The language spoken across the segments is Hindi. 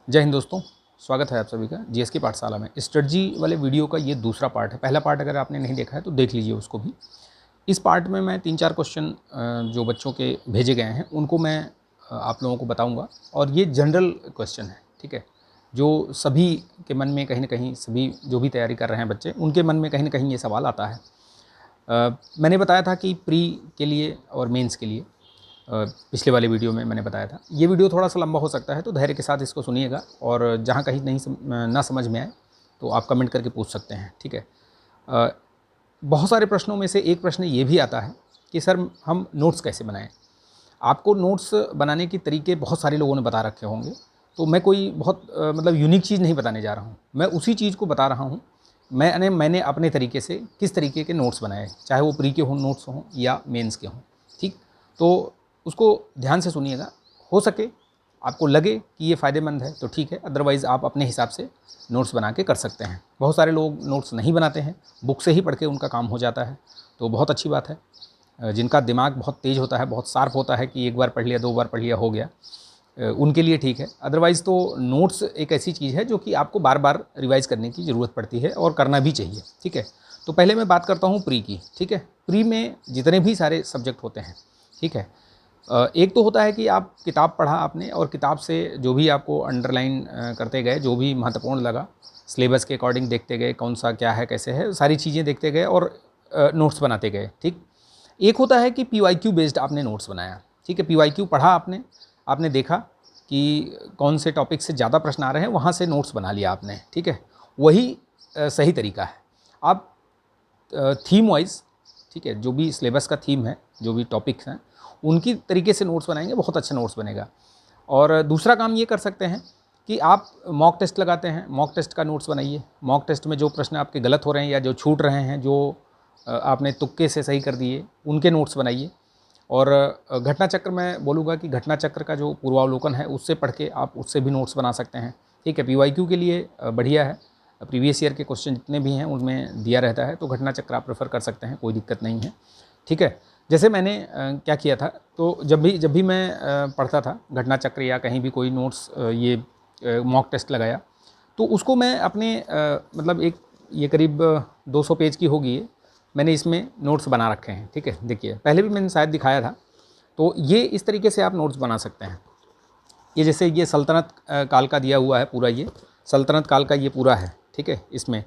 जय हिंद दोस्तों, स्वागत है आप सभी का जीएस की पाठशाला में। स्ट्रेटजी वाले वीडियो का ये दूसरा पार्ट है। पहला पार्ट अगर आपने नहीं देखा है तो देख लीजिए उसको भी। इस पार्ट में मैं 3-4 क्वेश्चन जो बच्चों के भेजे गए हैं उनको मैं आप लोगों को बताऊंगा और ये जनरल क्वेश्चन है, ठीक है, जो सभी के मन में कहीं ना कहीं, सभी जो भी तैयारी कर रहे हैं बच्चे, उनके मन में कहीं ना कहीं ये सवाल आता है। मैंने बताया था कि प्री के लिए और मेंस के लिए पिछले वाले वीडियो में मैंने बताया था। ये वीडियो थोड़ा सा लंबा हो सकता है तो धैर्य के साथ इसको सुनिएगा और जहाँ कहीं ना समझ में आए तो आप कमेंट करके पूछ सकते हैं, ठीक है। बहुत सारे प्रश्नों में से एक प्रश्न ये भी आता है कि सर हम नोट्स कैसे बनाएं। आपको नोट्स बनाने के तरीके बहुत सारे लोगों ने बता रखे होंगे, तो मैं कोई बहुत मतलब यूनिक चीज़ नहीं बताने जा रहा हूँ। मैं उसी चीज़ को बता रहा हूँ। मैंने अपने तरीके से किस तरीके के नोट्स बनाए, चाहे वो प्री के हों नोट्स हों या मेंस के हों, ठीक। तो उसको ध्यान से सुनिएगा। हो सके आपको लगे कि ये फ़ायदेमंद है तो ठीक है, अदरवाइज़ आप अपने हिसाब से नोट्स बना के कर सकते हैं। बहुत सारे लोग नोट्स नहीं बनाते हैं, बुक से ही पढ़ के उनका काम हो जाता है, तो बहुत अच्छी बात है। जिनका दिमाग बहुत तेज़ होता है, बहुत शार्प होता है कि एक बार पढ़ लिया, 2 बार पढ़ लिया, हो गया, उनके लिए ठीक है। अदरवाइज़ तो नोट्स एक ऐसी चीज़ है जो कि आपको बार बार रिवाइज़ करने की ज़रूरत पड़ती है और करना भी चाहिए, ठीक है। तो पहले मैं बात करता हूँ प्री की, ठीक है। प्री में जितने भी सारे सब्जेक्ट होते हैं, ठीक है, एक तो होता है कि आप किताब पढ़ा आपने और किताब से जो भी आपको अंडरलाइन करते गए, जो भी महत्वपूर्ण लगा, सिलेबस के अकॉर्डिंग देखते गए, कौन सा क्या है, कैसे है, सारी चीज़ें देखते गए और नोट्स बनाते गए, ठीक। एक होता है कि पीवाईक्यू बेस्ड आपने नोट्स बनाया, ठीक है। पीवाईक्यू पढ़ा आपने देखा कि कौन से टॉपिक से ज़्यादा प्रश्न आ रहे हैं, वहाँ से नोट्स बना लिया आपने, ठीक है। वही सही तरीका है। आप थीम वाइज, ठीक है, जो भी सिलेबस का थीम है, जो भी टॉपिक्स हैं, उनकी तरीके से नोट्स बनाएंगे, बहुत अच्छा नोट्स बनेगा। और दूसरा काम ये कर सकते हैं कि आप मॉक टेस्ट लगाते हैं, मॉक टेस्ट का नोट्स बनाइए। मॉक टेस्ट में जो प्रश्न आपके गलत हो रहे हैं या जो छूट रहे हैं, जो आपने तुक्के से सही कर दिए, उनके नोट्स बनाइए। और घटना चक्र, मैं बोलूँगा कि घटना चक्र का जो पूर्वावलोकन है उससे पढ़ के आप उससे भी नोट्स बना सकते हैं, ठीक है। पीवाईक्यू के लिए बढ़िया है, प्रीवियस ईयर के क्वेश्चन जितने भी हैं उनमें दिया रहता है, तो घटना चक्र आप प्रेफर कर सकते हैं, कोई दिक्कत नहीं है, ठीक है। जैसे मैंने क्या किया था, तो जब भी मैं पढ़ता था घटना चक्र या कहीं भी कोई नोट्स, ये मॉक टेस्ट लगाया, तो उसको मैं अपने मतलब एक, ये करीब 200 पेज की होगी ये, मैंने इसमें नोट्स बना रखे हैं, ठीक है। देखिए, पहले भी मैंने शायद दिखाया था, तो ये इस तरीके से आप नोट्स बना सकते हैं। ये जैसे ये सल्तनत काल का दिया हुआ है पूरा, ये सल्तनत काल का ये पूरा है, ठीक है। इसमें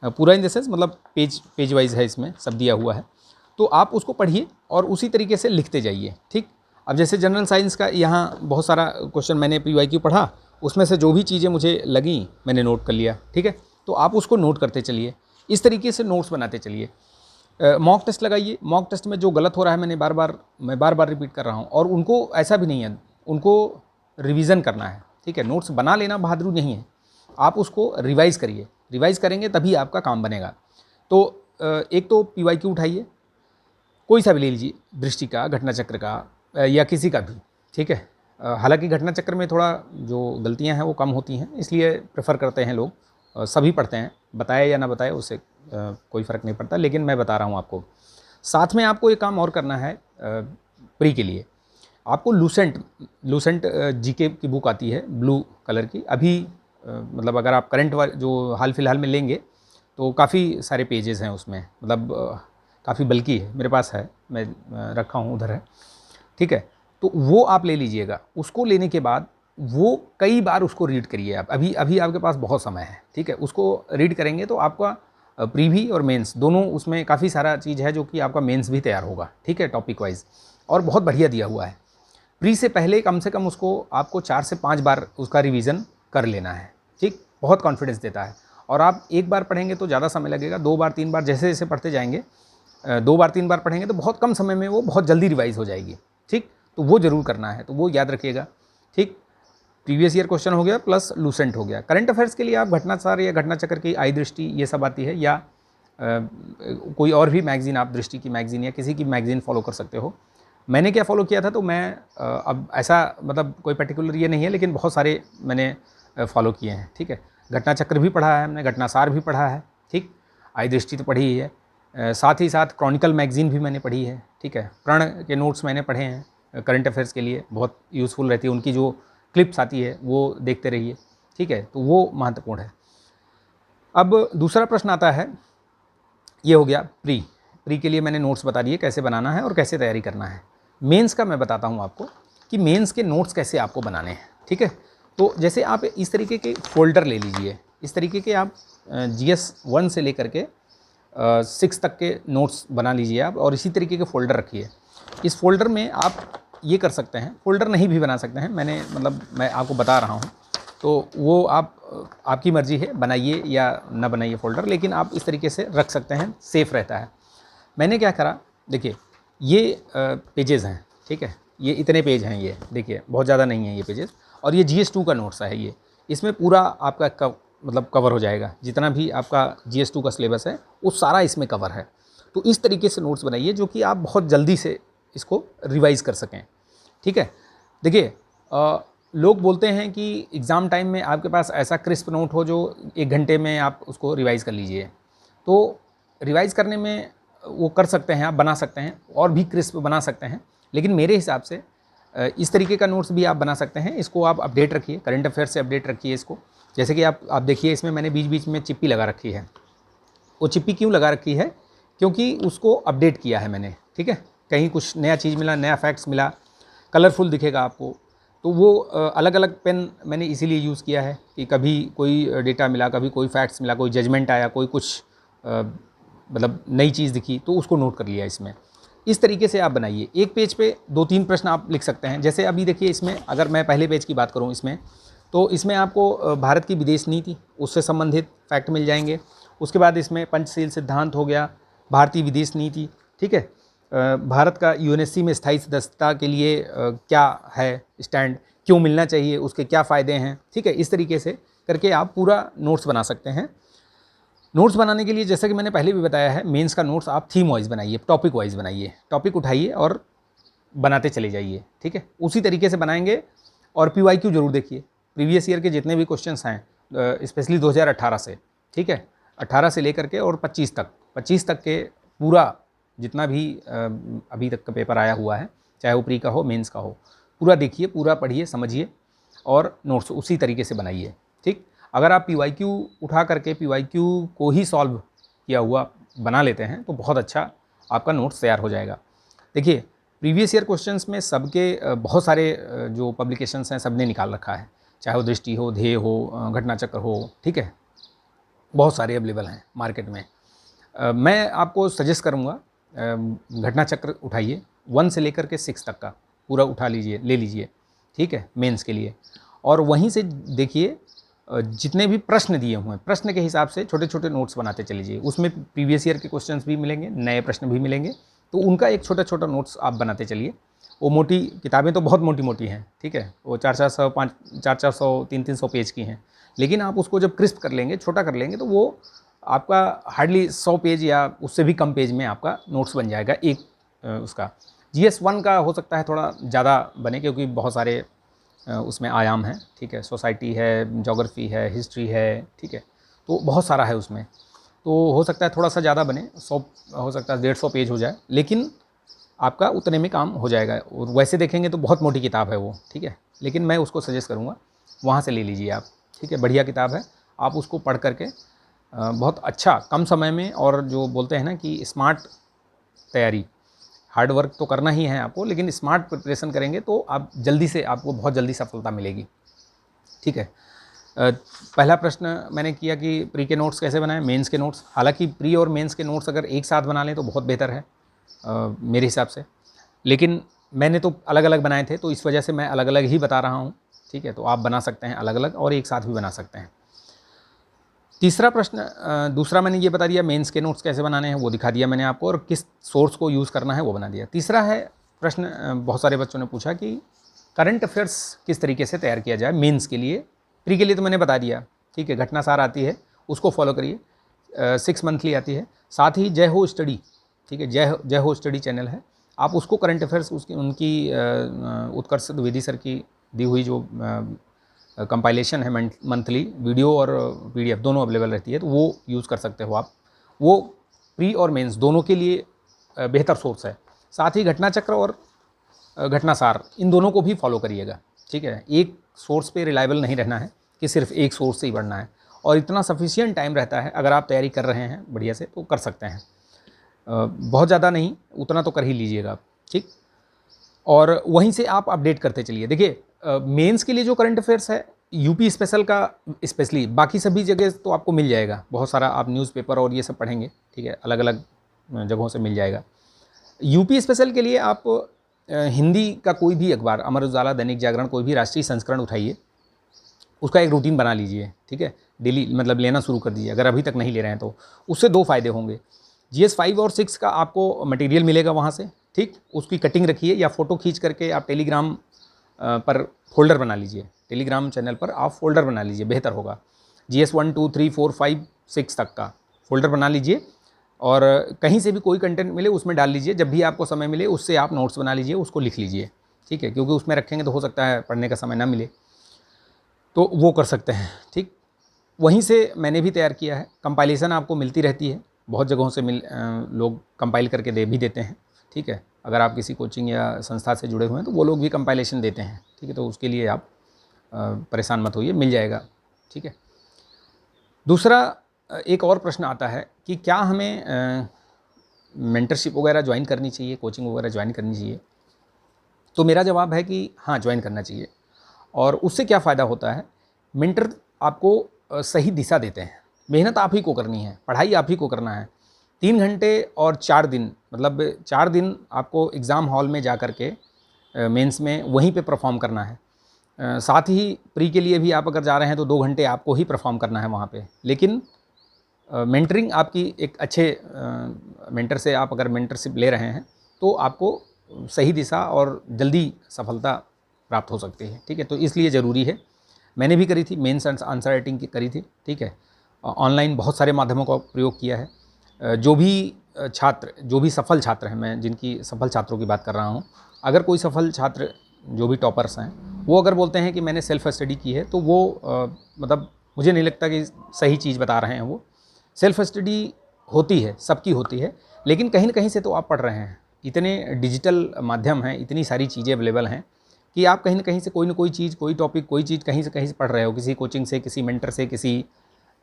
पूरा इन द सेंस मतलब पेज वाइज है, इसमें सब दिया हुआ है, तो आप उसको पढ़िए और उसी तरीके से लिखते जाइए, ठीक। अब जैसे जनरल साइंस का यहाँ बहुत सारा क्वेश्चन मैंने पीवाईक्यू पढ़ा, उसमें से जो भी चीज़ें मुझे लगी मैंने नोट कर लिया, ठीक है। तो आप उसको नोट करते चलिए, इस तरीके से नोट्स बनाते चलिए। मॉक टेस्ट लगाइए, मॉक टेस्ट में जो गलत हो रहा है मैं बार बार रिपीट कर रहा हूँ, और उनको ऐसा भी नहीं है, उनको रिवीजन करना है, ठीक है। नोट्स बना लेना बहादुरी नहीं है, आप उसको रिवाइज़ करिए, रिवाइज़ करेंगे तभी आपका काम बनेगा। तो एक तो पीवाईक्यू उठाइए, कोई सा भी ले लीजिए, दृष्टि का, घटना चक्र का, या किसी का भी, ठीक है। हालांकि घटना चक्र में थोड़ा जो गलतियां हैं वो कम होती हैं, इसलिए प्रेफर करते हैं लोग, सभी पढ़ते हैं, बताए या ना बताए उससे कोई फ़र्क नहीं पड़ता, लेकिन मैं बता रहा हूँ आपको। साथ में आपको एक काम और करना है प्री के लिए, आपको लूसेंट जीके की बुक आती है ब्लू कलर की, अभी मतलब अगर आप करंट जो हाल फिलहाल में लेंगे तो काफ़ी सारे पेजेस हैं उसमें, मतलब काफ़ी बल्कि है, मेरे पास है, मैं रखा हूँ, उधर है, ठीक है। तो वो आप ले लीजिएगा। उसको लेने के बाद वो कई बार उसको रीड करिए आप, अभी अभी आपके पास बहुत समय है, ठीक है। उसको रीड करेंगे तो आपका प्रीवी और मेंस दोनों, उसमें काफ़ी सारा चीज़ है जो कि आपका मेंस भी तैयार होगा, ठीक है, टॉपिक वाइज, और बहुत बढ़िया दिया हुआ है। प्री से पहले कम से कम उसको आपको 4 से 5 बार उसका रिवीजन कर लेना है, ठीक। बहुत कॉन्फिडेंस देता है। और आप एक बार पढ़ेंगे तो ज़्यादा समय लगेगा, 2 बार 3 बार जैसे जैसे पढ़ते जाएंगे, 2 बार 3 बार पढ़ेंगे तो बहुत कम समय में वो बहुत जल्दी रिवाइज़ हो जाएगी, ठीक। तो वो ज़रूर करना है, तो वो याद रखिएगा, ठीक। प्रीवियस ईयर क्वेश्चन हो गया प्लस लूसेंट हो गया। करंट अफेयर्स के लिए आप घटनासार या घटना चक्र की, आई दृष्टि, ये सब आती है, या कोई और भी मैगज़ीन, आप दृष्टि की मैगज़ीन या किसी की मैगज़ीन फॉलो कर सकते हो। मैंने क्या फॉलो किया था, तो मैं अब ऐसा मतलब कोई पर्टिकुलर ये नहीं है, लेकिन बहुत सारे मैंने फॉलो किए हैं, ठीक है। घटना चक्र भी पढ़ा है हमने, घटनासार भी पढ़ा है, ठीक। आई दृष्टि तो पढ़ी ही है, साथ ही साथ क्रॉनिकल मैगज़ीन भी मैंने पढ़ी है, ठीक है। प्रण के नोट्स मैंने पढ़े हैं, करंट अफेयर्स के लिए बहुत यूज़फुल रहती है, उनकी जो क्लिप्स आती है वो देखते रहिए, ठीक है, तो वो महत्वपूर्ण है। अब दूसरा प्रश्न आता है, ये हो गया प्री के लिए मैंने नोट्स बता दिए कैसे बनाना है और कैसे तैयारी करना है। मेंस का मैं बताता हूँ आपको कि मेंस के नोट्स कैसे आपको बनाने हैं, ठीक है। तो जैसे आप इस तरीके के फोल्डर ले लीजिए, इस तरीके के आप GS 1 से लेकर के 6 तक के नोट्स बना लीजिए आप, और इसी तरीके के फ़ोल्डर रखिए। इस फोल्डर में आप ये कर सकते हैं, फोल्डर नहीं भी बना सकते हैं, मैं आपको बता रहा हूँ, तो वो आपकी मर्ज़ी है, बनाइए या ना बनाइए फ़ोल्डर, लेकिन आप इस तरीके से रख सकते हैं, सेफ़ रहता है। मैंने क्या करा, देखिए ये पेजेज़ हैं, ठीक है, ये इतने पेज हैं, ये देखिए बहुत ज़्यादा नहीं है ये पेजेज़, और ये GS 2 का नोट्स है ये, इसमें पूरा आपका कवर हो जाएगा, जितना भी आपका GS 2 का सिलेबस है वो सारा इसमें कवर है। तो इस तरीके से नोट्स बनाइए जो कि आप बहुत जल्दी से इसको रिवाइज़ कर सकें, ठीक है। देखिए लोग बोलते हैं कि एग्ज़ाम टाइम में आपके पास ऐसा क्रिस्प नोट हो जो 1 घंटे में आप उसको रिवाइज़ कर लीजिए, तो रिवाइज़ करने में वो कर सकते हैं, आप बना सकते हैं और भी क्रिस्प बना सकते हैं, लेकिन मेरे हिसाब से इस तरीके का नोट्स भी आप बना सकते हैं। इसको आप अपडेट रखिए, करंट अफेयर से अपडेट रखिए इसको। जैसे कि आप देखिए, इसमें मैंने बीच बीच में चिप्पी लगा रखी है। वो चिप्पी क्यों लगा रखी है, क्योंकि उसको अपडेट किया है मैंने, ठीक है। कहीं कुछ नया चीज़ मिला, नया फैक्ट्स मिला, कलरफुल दिखेगा आपको, तो वो अलग अलग पेन मैंने इसीलिए यूज़ किया है कि कभी कोई डेटा मिला, कभी कोई फैक्ट्स मिला, कोई जजमेंट आया, कोई कुछ मतलब नई चीज़ दिखी, तो उसको नोट कर लिया इसमें। इस तरीके से आप बनाइए। एक पेज पे 2-3 प्रश्न आप लिख सकते हैं। जैसे अभी देखिए, इसमें अगर मैं पहले पेज की बात करूँ इसमें, तो इसमें आपको भारत की विदेश नीति, उससे संबंधित फैक्ट मिल जाएंगे। उसके बाद इसमें पंचशील सिद्धांत हो गया, भारतीय विदेश नीति, ठीक है। भारत का UNSC में स्थायी सदस्यता के लिए क्या है स्टैंड, क्यों मिलना चाहिए, उसके क्या फ़ायदे हैं, ठीक है। इस तरीके से करके आप पूरा नोट्स बना सकते हैं। नोट्स बनाने के लिए, जैसा कि मैंने पहले भी बताया है, मेंस का नोट्स आप थीम वाइज बनाइए, टॉपिक वाइज बनाइए, टॉपिक उठाइए और बनाते चले जाइए, ठीक है। उसी तरीके से बनाएंगे। और PYQ जरूर देखिए, प्रीवियस ईयर के जितने भी क्वेश्चंस हैं, स्पेशली 2018 से, ठीक है, 18 से लेकर के और 25 तक के पूरा जितना भी अभी तक का पेपर आया हुआ है, चाहे वो प्री का हो, मेंस का हो, पूरा देखिए, पूरा पढ़िए, समझिए और नोट्स उसी तरीके से बनाइए, ठीक। अगर आप PYQ उठा करके PYQ को ही सॉल्व किया हुआ बना लेते हैं तो बहुत अच्छा आपका नोट्स तैयार हो जाएगा। देखिए, प्रीवियस ईयर क्वेश्चंस में सबके बहुत सारे जो पब्लिकेशंस हैं सब ने निकाल रखा है, चाहे वो दृष्टि हो, ध्येय हो, घटना चक्र हो, ठीक है, बहुत सारे अवेलेबल हैं मार्केट में। मैं आपको सजेस्ट करूँगा, घटना चक्र उठाइए, 1 से लेकर के 6 तक का पूरा उठा लीजिए, ले लीजिए, ठीक है, मेंस के लिए। और वहीं से देखिए जितने भी प्रश्न दिए हुए हैं, प्रश्न के हिसाब से छोटे छोटे नोट्स बनाते चले जाइए। उसमें प्रीवियस ईयर के क्वेश्चंस भी मिलेंगे, नए प्रश्न भी मिलेंगे, तो उनका एक छोटा छोटा नोट्स आप बनाते चलिए। वो मोटी किताबें तो बहुत मोटी मोटी हैं, ठीक है, वो 400-500 300 पेज की हैं, लेकिन आप उसको जब क्रिस्प कर लेंगे, छोटा कर लेंगे, तो वो आपका हार्डली 100 पेज या उससे भी कम पेज में आपका नोट्स बन जाएगा एक उसका। GS 1 का हो सकता है थोड़ा ज़्यादा बने, क्योंकि बहुत सारे उसमें आयाम हैं, ठीक है, सोसाइटी है, ज्योग्राफी है, हिस्ट्री है, ठीक है, तो बहुत सारा है उसमें, तो हो सकता है थोड़ा सा ज़्यादा बने, 100 हो सकता है 150 पेज हो जाए, लेकिन आपका उतने में काम हो जाएगा। और वैसे देखेंगे तो बहुत मोटी किताब है वो, ठीक है, लेकिन मैं उसको सजेस्ट करूँगा वहाँ से ले लीजिए आप, ठीक है, बढ़िया किताब है, आप उसको पढ़ करके बहुत अच्छा कम समय में, और जो बोलते हैं ना कि स्मार्ट तैयारी, हार्ड वर्क तो करना ही है आपको, लेकिन स्मार्ट प्रिपरेशन करेंगे तो आप जल्दी से, आपको बहुत जल्दी सफलता मिलेगी, ठीक है। पहला प्रश्न मैंने किया कि प्री के नोट्स कैसे बनाएं, मेंस के नोट्स। हालांकि प्री और मेंस के नोट्स अगर एक साथ बना लें तो बहुत बेहतर है मेरे हिसाब से, लेकिन मैंने तो अलग अलग बनाए थे, तो इस वजह से मैं अलग अलग ही बता रहा हूँ, ठीक है। तो आप बना सकते हैं अलग अलग और एक साथ भी बना सकते हैं। तीसरा प्रश्न, दूसरा मैंने ये बता दिया, मेंस के नोट्स कैसे बनाने हैं वो दिखा दिया मैंने आपको, और किस सोर्स को यूज़ करना है वो बना दिया। तीसरा है प्रश्न, बहुत सारे बच्चों ने पूछा कि करंट अफेयर्स किस तरीके से तैयार किया जाए मेंस के लिए। प्री के लिए तो मैंने बता दिया, ठीक है, घटना सार आती है, उसको फॉलो करिए, 6 मंथली आती है। साथ ही जय हो स्टडी, ठीक है, जय हो स्टडी चैनल है, आप उसको करंट अफेयर्स उनकी उत्कर्ष द्विवेदी सर की दी हुई जो कंपाइलेशन है मंथली, वीडियो और PDF दोनों अवेलेबल रहती है, तो वो यूज़ कर सकते हो आप। वो प्री और मेंस दोनों के लिए बेहतर सोर्स है। साथ ही घटना चक्र और घटना सार, इन दोनों को भी फॉलो करिएगा, ठीक है। एक सोर्स पे रिलायबल नहीं रहना है, कि सिर्फ एक सोर्स से ही पढ़ना है, और इतना सफिशिएंट टाइम रहता है, अगर आप तैयारी कर रहे हैं बढ़िया से तो कर सकते हैं। बहुत ज़्यादा नहीं, उतना तो कर ही लीजिएगा आप, ठीक। और वहीं से आप अपडेट करते चलिए। देखिए मेंस के लिए जो करंट अफेयर्स है यूपी स्पेशल का स्पेशली, बाकी सभी जगह तो आपको मिल जाएगा, बहुत सारा आप न्यूज़पेपर और ये सब पढ़ेंगे, ठीक है, अलग अलग जगहों से मिल जाएगा। यूपी स्पेशल के लिए आप हिंदी का कोई भी अखबार, अमर उजाला, दैनिक जागरण, कोई भी राष्ट्रीय संस्करण उठाइए, उसका एक रूटीन बना लीजिए, ठीक है, डेली मतलब लेना शुरू कर दीजिए अगर अभी तक नहीं ले रहे हैं तो। उससे दो फ़ायदे होंगे, GS 5 और 6 का आपको मटेरियल मिलेगा वहाँ से, ठीक। उसकी कटिंग रखिए या फ़ोटो खींच करके आप टेलीग्राम पर फोल्डर बना लीजिए, टेलीग्राम चैनल पर आप फोल्डर बना लीजिए, बेहतर होगा। GS 1 2 3 4 5 6 तक का फोल्डर बना लीजिए, और कहीं से भी कोई कंटेंट मिले उसमें डाल लीजिए, जब भी आपको समय मिले उससे आप नोट्स बना लीजिए, उसको लिख लीजिए, ठीक है, क्योंकि उसमें रखेंगे तो हो सकता है पढ़ने का समय ना मिले, तो वो कर सकते हैं, ठीक। वहीं से मैंने भी तैयार किया है, कंपाइलेशन आपको मिलती रहती है, बहुत जगहों से लोग कंपाइल करके दे भी देते हैं, ठीक है। अगर आप किसी कोचिंग या संस्था से जुड़े हुए हैं तो वो लोग भी कंपाइलेशन देते हैं, ठीक है, तो उसके लिए आप परेशान मत होइए, मिल जाएगा, ठीक है। दूसरा एक और प्रश्न आता है कि क्या हमें मेंटरशिप वगैरह ज्वाइन करनी चाहिए, कोचिंग वगैरह ज्वाइन करनी चाहिए। तो मेरा जवाब है कि हाँ, ज्वाइन करना चाहिए। और उससे क्या फ़ायदा होता है, मेंटर आपको सही दिशा देते हैं। मेहनत आप ही को करनी है, पढ़ाई आप ही को करना है। 3 घंटे और 4 दिन, मतलब 4 दिन आपको एग्ज़ाम हॉल में जा कर के मेंस में वहीं पे परफॉर्म करना है। साथ ही प्री के लिए भी आप अगर जा रहे हैं तो 2 घंटे आपको ही परफॉर्म करना है वहाँ पे। लेकिन मेंटरिंग आपकी एक अच्छे मेंटर से आप अगर मेंटरशिप ले रहे हैं तो आपको सही दिशा और जल्दी सफलता प्राप्त हो सकती है, ठीक है। तो इसलिए ज़रूरी है। मैंने भी करी थी, मेंस आंसर राइटिंग की करी थी, ठीक है। ऑनलाइन बहुत सारे माध्यमों का प्रयोग किया है। जो भी छात्र, जो भी सफल छात्र हैं, मैं जिनकी सफल छात्रों की बात कर रहा हूँ, अगर कोई सफल छात्र जो भी टॉपर्स हैं वो अगर बोलते हैं कि मैंने सेल्फ स्टडी की है तो वो मतलब मुझे नहीं लगता कि सही चीज़ बता रहे हैं। वो सेल्फ स्टडी होती है, सबकी होती है, लेकिन कहीं न कहीं से तो आप पढ़ रहे हैं। इतने डिजिटल माध्यम हैं, इतनी सारी चीज़ें अवेलेबल हैं कि आप कहीं न कहीं से कोई न कोई चीज़, कोई टॉपिक, कोई चीज़ कहीं से पढ़ रहे हो, किसी कोचिंग से, किसी मेंटर से, किसी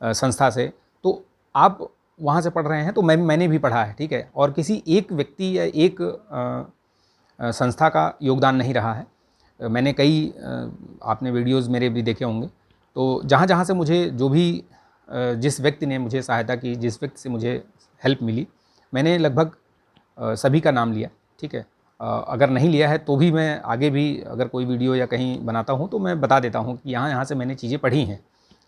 संस्था से, तो आप वहाँ से पढ़ रहे हैं। तो मैंने भी पढ़ा है, ठीक है। और किसी एक व्यक्ति या एक संस्था का योगदान नहीं रहा है। मैंने कई आपने वीडियोज़ मेरे भी देखे होंगे, तो जहाँ-जहाँ से मुझे जो भी जिस व्यक्ति ने मुझे सहायता की, जिस व्यक्ति से मुझे हेल्प मिली, मैंने लगभग सभी का नाम लिया, ठीक है। अगर नहीं लिया है तो भी मैं आगे भी अगर कोई वीडियो या कहीं बनाता हूँ तो मैं बता देता हूँ कि यहाँ से मैंने चीज़ें पढ़ी हैं,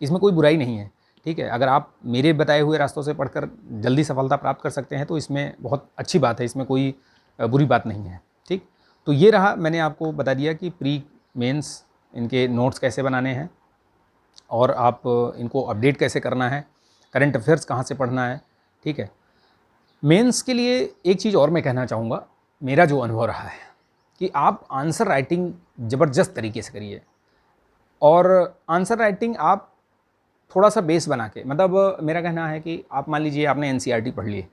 इसमें कोई बुराई नहीं है, ठीक है। अगर आप मेरे बताए हुए रास्तों से पढ़कर जल्दी सफलता प्राप्त कर सकते हैं तो इसमें बहुत अच्छी बात है, इसमें कोई बुरी बात नहीं है, ठीक। तो ये रहा, मैंने आपको बता दिया कि प्री मेंस इनके नोट्स कैसे बनाने हैं और आप इनको अपडेट कैसे करना है, करंट अफेयर्स कहाँ से पढ़ना है, ठीक है। मेंस के लिए एक चीज़ और मैं कहना चाहूँगा, मेरा जो अनुभव रहा है कि आप आंसर राइटिंग ज़बरदस्त तरीके से करिए। और आंसर राइटिंग आप थोड़ा-सा बेस बना के, मतलब मेरा कहना है कि आप मान लीजिए आपने एनसीईआरटी पढ़ ली,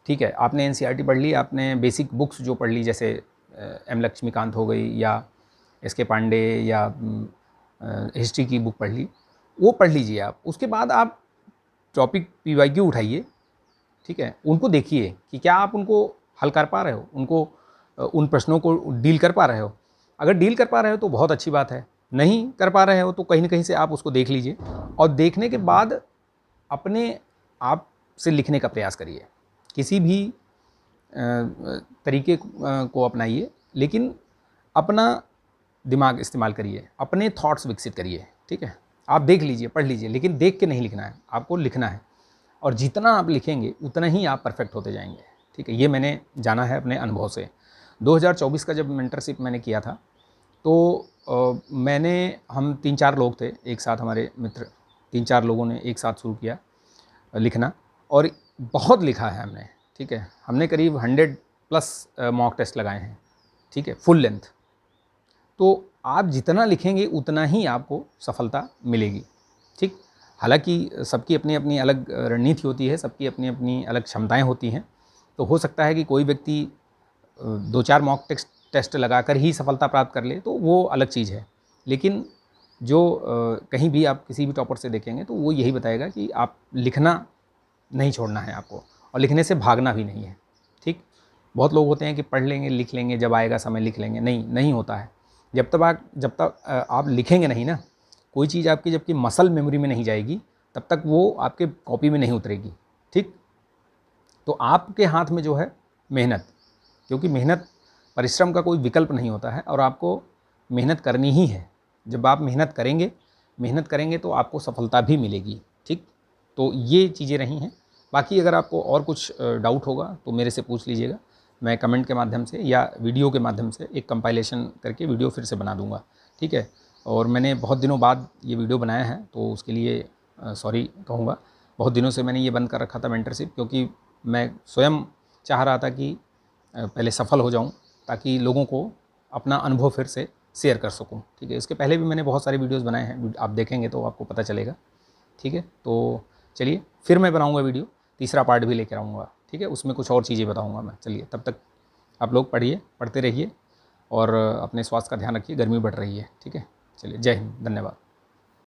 ठीक है, आपने एनसीईआरटी पढ़ ली, आपने बेसिक बुक्स जो पढ़ ली, जैसे एम लक्ष्मीकांत हो गई या एस के पांडे या हिस्ट्री की बुक पढ़ ली, वो पढ़ लीजिए आप। उसके बाद आप टॉपिक पीवाईक्यू उठाइए, ठीक है, उनको देखिए कि क्या आप उनको हल कर पा रहे हो, उनको उन प्रश्नों को डील कर पा रहे हो। अगर डील कर पा रहे हो तो बहुत अच्छी बात है, नहीं कर पा रहे हो तो कहीं न कहीं से आप उसको देख लीजिए और देखने के बाद अपने आप से लिखने का प्रयास करिए। किसी भी तरीके को अपनाइए, लेकिन अपना दिमाग इस्तेमाल करिए, अपने थॉट्स विकसित करिए, ठीक है। आप देख लीजिए, पढ़ लीजिए, लेकिन देख के नहीं लिखना है, आपको लिखना है। और जितना आप लिखेंगे उतना ही आप परफेक्ट होते जाएंगे, ठीक है। ये मैंने जाना है अपने अनुभव से। 2024 का जब मेंटरशिप मैंने किया था तो हम 3-4 लोग थे एक साथ, हमारे मित्र 3-4 लोगों ने एक साथ शुरू किया लिखना, और बहुत लिखा है हमने, ठीक है। हमने करीब 100 प्लस मॉक टेस्ट लगाए हैं, ठीक है, फुल लेंथ। तो आप जितना लिखेंगे उतना ही आपको सफलता मिलेगी, ठीक। हालांकि सबकी अपनी अपनी अलग रणनीति होती है, सबकी अपनी अपनी अलग क्षमताएं होती हैं। तो हो सकता है कि कोई व्यक्ति 2-4 मॉक टेस्ट लगाकर ही सफलता प्राप्त कर ले, तो वो अलग चीज़ है। लेकिन जो कहीं भी आप किसी भी टॉपर से देखेंगे तो वो यही बताएगा कि आप लिखना नहीं छोड़ना है आपको, और लिखने से भागना भी नहीं है। ठीक, बहुत लोग होते हैं कि पढ़ लेंगे, लिख लेंगे, जब आएगा समय लिख लेंगे। नहीं, नहीं होता है। जब तक आप लिखेंगे नहीं ना, कोई चीज़ आपकी जबकि मसल मेमोरी में नहीं जाएगी, तब तक वो आपके कॉपी में नहीं उतरेगी। ठीक, तो आपके हाथ में जो है मेहनत, क्योंकि मेहनत, परिश्रम का कोई विकल्प नहीं होता है, और आपको मेहनत करनी ही है। जब आप मेहनत करेंगे तो आपको सफलता भी मिलेगी। ठीक, तो ये चीज़ें रही हैं। बाकी अगर आपको और कुछ डाउट होगा तो मेरे से पूछ लीजिएगा, मैं कमेंट के माध्यम से या वीडियो के माध्यम से एक कंपाइलेशन करके वीडियो फिर से बना दूंगा। ठीक है, और मैंने बहुत दिनों बाद ये वीडियो बनाया है, तो उसके लिए सॉरी कहूँगा। बहुत दिनों से मैंने ये बंद कर रखा था मेंटरशिप, क्योंकि मैं स्वयं चाह रहा था कि पहले सफल हो जाऊं, ताकि लोगों को अपना अनुभव फिर से शेयर कर सकूं। ठीक है, इसके पहले भी मैंने बहुत सारे वीडियोस बनाए हैं, आप देखेंगे तो आपको पता चलेगा। ठीक है, तो चलिए फिर मैं बनाऊंगा वीडियो, तीसरा पार्ट भी लेकर आऊँगा। ठीक है, उसमें कुछ और चीज़ें बताऊँगा मैं। चलिए, तब तक आप लोग पढ़ते रहिए, और अपने स्वास्थ्य का ध्यान रखिए, गर्मी बढ़ रही है। ठीक है, चलिए, जय हिंद, धन्यवाद।